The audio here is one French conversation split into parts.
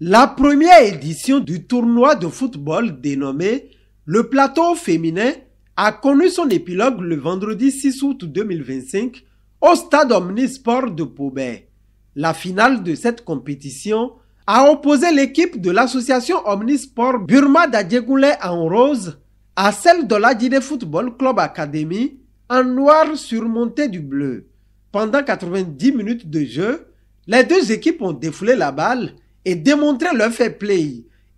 La première édition du tournoi de football dénommé le Plateau féminin a connu son épilogue le vendredi 6 août 2025 au stade Omnisport de Paubert. La finale de cette compétition a opposé l'équipe de l'association Omnisport Burma d'Adjegoulé en rose à celle de l'Adjidé Football Club Academy en noir surmonté du bleu. Pendant 90 minutes de jeu, les deux équipes ont défoulé la balle et démontré leur fair play.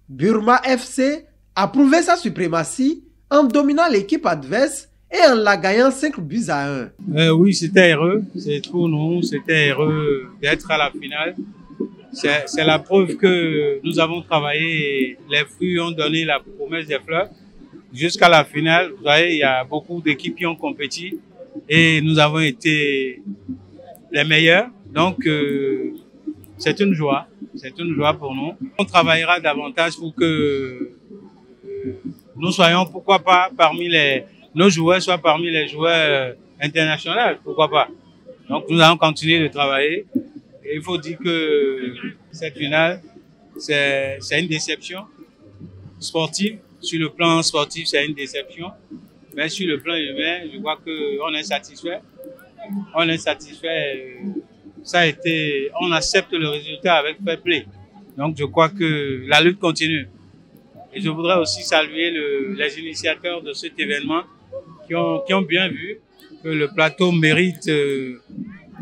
Burma FC a prouvé sa suprématie en dominant l'équipe adverse et en la gagnant 5-1. Oui, c'était heureux. C'est pour nous, c'était heureux d'être à la finale. C'est la preuve que nous avons travaillé et les fruits ont donné la promesse des fleurs. Jusqu'à la finale, vous voyez, il y a beaucoup d'équipes qui ont compéti et nous avons été les meilleurs. Donc, c'est une joie. C'est une joie pour nous. On travaillera davantage pour que nous soyons, pourquoi pas, nos joueurs soient parmi les joueurs internationaux, pourquoi pas. Donc, nous allons continuer de travailler. Et il faut dire que cette finale, c'est une déception sportive. Sur le plan sportif, c'est une déception. Mais sur le plan humain, je crois qu'on est satisfait. On est satisfait. Ça a été, on accepte le résultat avec fair play. Donc, je crois que la lutte continue. Et je voudrais aussi saluer les initiateurs de cet événement qui ont bien vu que le plateau mérite,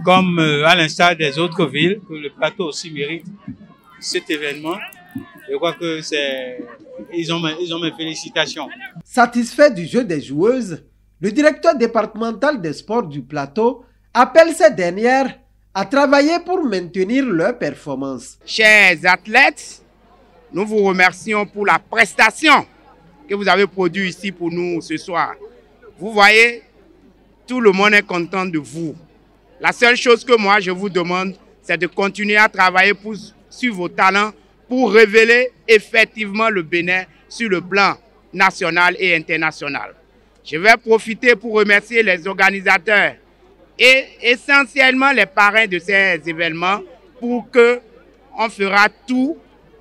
comme à l'instar des autres villes, que le plateau aussi mérite cet événement. Je crois que ils ont mes félicitations. Satisfait du jeu des joueuses, le directeur départemental des sports du plateau appelle ces dernières à travailler pour maintenir leur performance. Chers athlètes, nous vous remercions pour la prestation que vous avez produite ici pour nous ce soir. Vous voyez, tout le monde est content de vous. La seule chose que moi je vous demande, c'est de continuer à travailler sur vos talents pour révéler effectivement le Bénin sur le plan national et international. Je vais profiter pour remercier les organisateurs et essentiellement les parrains de ces événements pour que on fera tout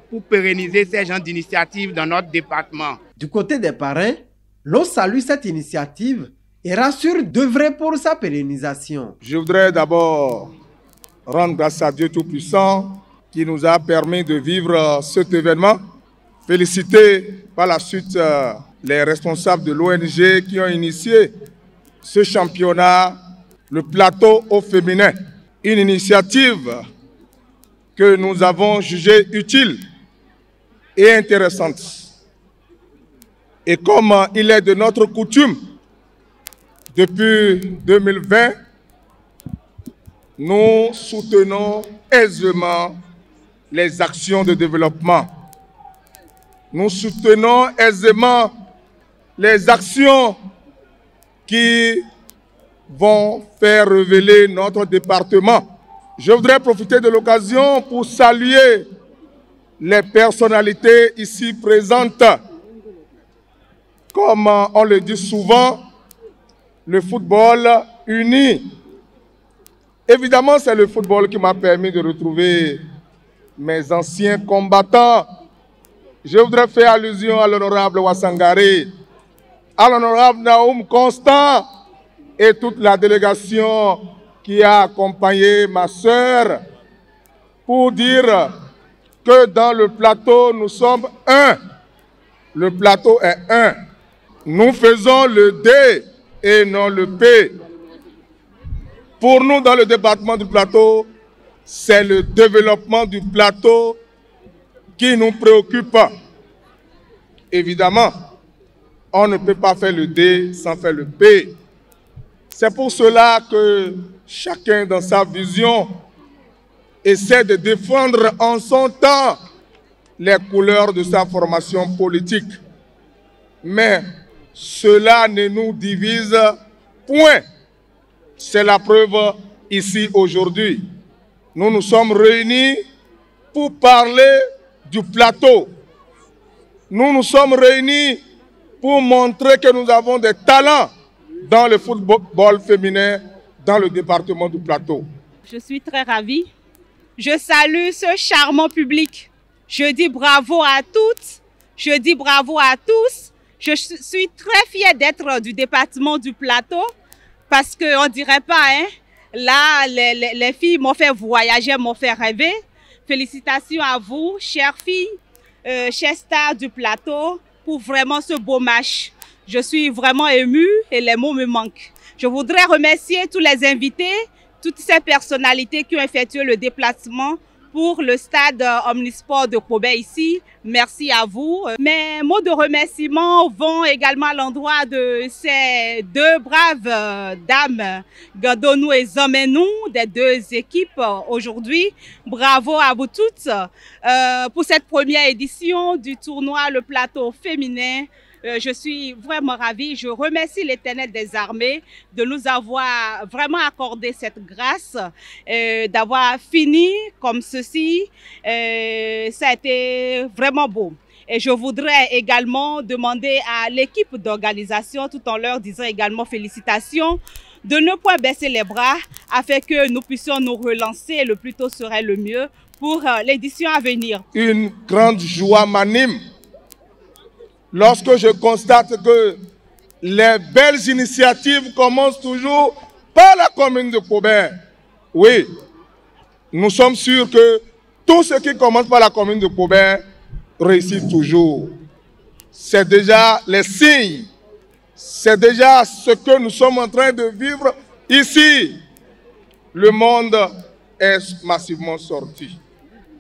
pour pérenniser ces genres d'initiatives dans notre département. Du côté des parrains, l'on salue cette initiative et rassure d'œuvrer pour sa pérennisation. Je voudrais d'abord rendre grâce à Dieu Tout-Puissant qui nous a permis de vivre cet événement. Féliciter par la suite les responsables de l'ONG qui ont initié ce championnat, le plateau au féminin. Une initiative que nous avons jugée utile et intéressante. Et comme il est de notre coutume, depuis 2020, nous soutenons aisément les actions de développement. Nous soutenons aisément les actions qui vont faire révéler notre département. Je voudrais profiter de l'occasion pour saluer les personnalités ici présentes. Comme on le dit souvent, le football unit. Évidemment, c'est le football qui m'a permis de retrouver mes anciens combattants. Je voudrais faire allusion à l'honorable Wassangari, à l'honorable Naoum Constant et toute la délégation qui a accompagné ma sœur pour dire que dans le plateau, nous sommes un. Le plateau est un. Nous faisons le D et non le P. Pour nous, dans le département du plateau, c'est le développement du plateau qui nous préoccupe. Évidemment, on ne peut pas faire le D sans faire le P. C'est pour cela que chacun dans sa vision essaie de défendre en son temps les couleurs de sa formation politique. Mais cela ne nous divise point. C'est la preuve ici aujourd'hui. Nous nous sommes réunis pour parler du plateau. Nous nous sommes réunis pour montrer que nous avons des talents dans le football féminin dans le département du plateau. Je suis très ravie. Je salue ce charmant public. Je dis bravo à toutes, je dis bravo à tous. Je suis très fière d'être du département du Plateau parce qu'on ne dirait pas, hein, là, les filles m'ont fait voyager, m'ont fait rêver. Félicitations à vous, chères filles, chers stars du Plateau, pour vraiment ce beau match. Je suis vraiment émue et les mots me manquent. Je voudrais remercier tous les invités, toutes ces personnalités qui ont effectué le déplacement pour le stade Omnisport de Kobe ici. Merci à vous. Mes mots de remerciement vont également à l'endroit de ces deux braves dames, Gadonou et Zomenou, des deux équipes aujourd'hui. Bravo à vous toutes pour cette première édition du tournoi Le Plateau féminin. Je suis vraiment ravie. Je remercie l'Éternel des armées de nous avoir vraiment accordé cette grâce, d'avoir fini comme ceci. Ça a été vraiment beau. Et je voudrais également demander à l'équipe d'organisation, tout en leur disant également félicitations, de ne point baisser les bras afin que nous puissions nous relancer le plus tôt serait le mieux pour l'édition à venir. Une grande joie m'anime lorsque je constate que les belles initiatives commencent toujours par la commune de Kobe. Oui, nous sommes sûrs que tout ce qui commence par la commune de Kobe réussit toujours. C'est déjà les signes, c'est déjà ce que nous sommes en train de vivre ici. Le monde est massivement sorti.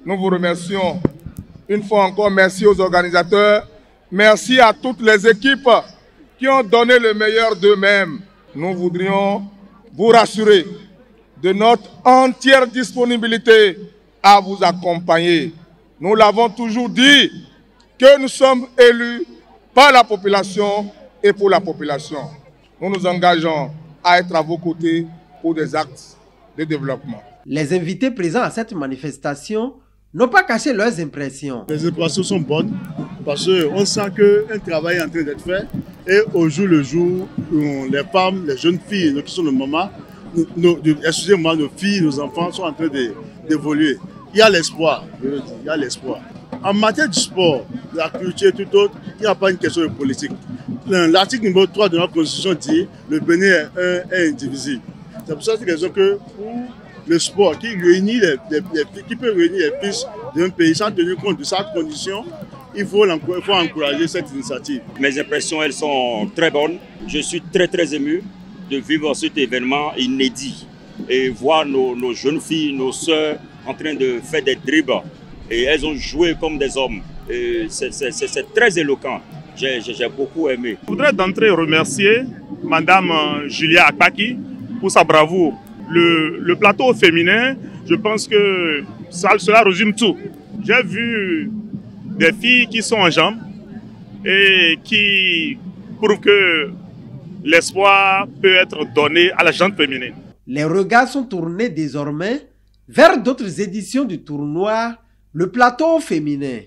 Nous vous remercions. Une fois encore, merci aux organisateurs. Merci à toutes les équipes qui ont donné le meilleur d'eux-mêmes. Nous voudrions vous rassurer de notre entière disponibilité à vous accompagner. Nous l'avons toujours dit que nous sommes élus par la population et pour la population. Nous nous engageons à être à vos côtés pour des actes de développement. Les invités présents à cette manifestation n'ont pas caché leurs impressions. Les impressions sont bonnes parce qu'on sent qu'un travail est en train d'être fait et au jour le jour, les femmes, les jeunes filles qui sont nos mamans, excusez-moi, nos filles, nos enfants sont en train d'évoluer. Il y a l'espoir, je veux dire, il y a l'espoir. En matière du sport, de la culture et tout autre, il n'y a pas une question de politique. L'article numéro 3 de notre constitution dit que le Bénin est indivisible. C'est pour ça que pour le sport qui réunit qui peut réunir les fils d'un pays sans tenir compte de sa condition, il faut encourager cette initiative. Mes impressions, elles sont très bonnes. Je suis très ému de vivre cet événement inédit et voir nos jeunes filles, nos sœurs en train de faire des dribbles et elles ont joué comme des hommes. C'est très éloquent. J'ai beaucoup aimé. Je voudrais d'entrée remercier Madame Julia Akpaki pour sa bravoure. Le plateau féminin, je pense que cela résume tout. J'ai vu des filles qui sont en jambes et qui prouvent que l'espoir peut être donné à la gente féminine. Les regards sont tournés désormais vers d'autres éditions du tournoi Le Plateau féminin.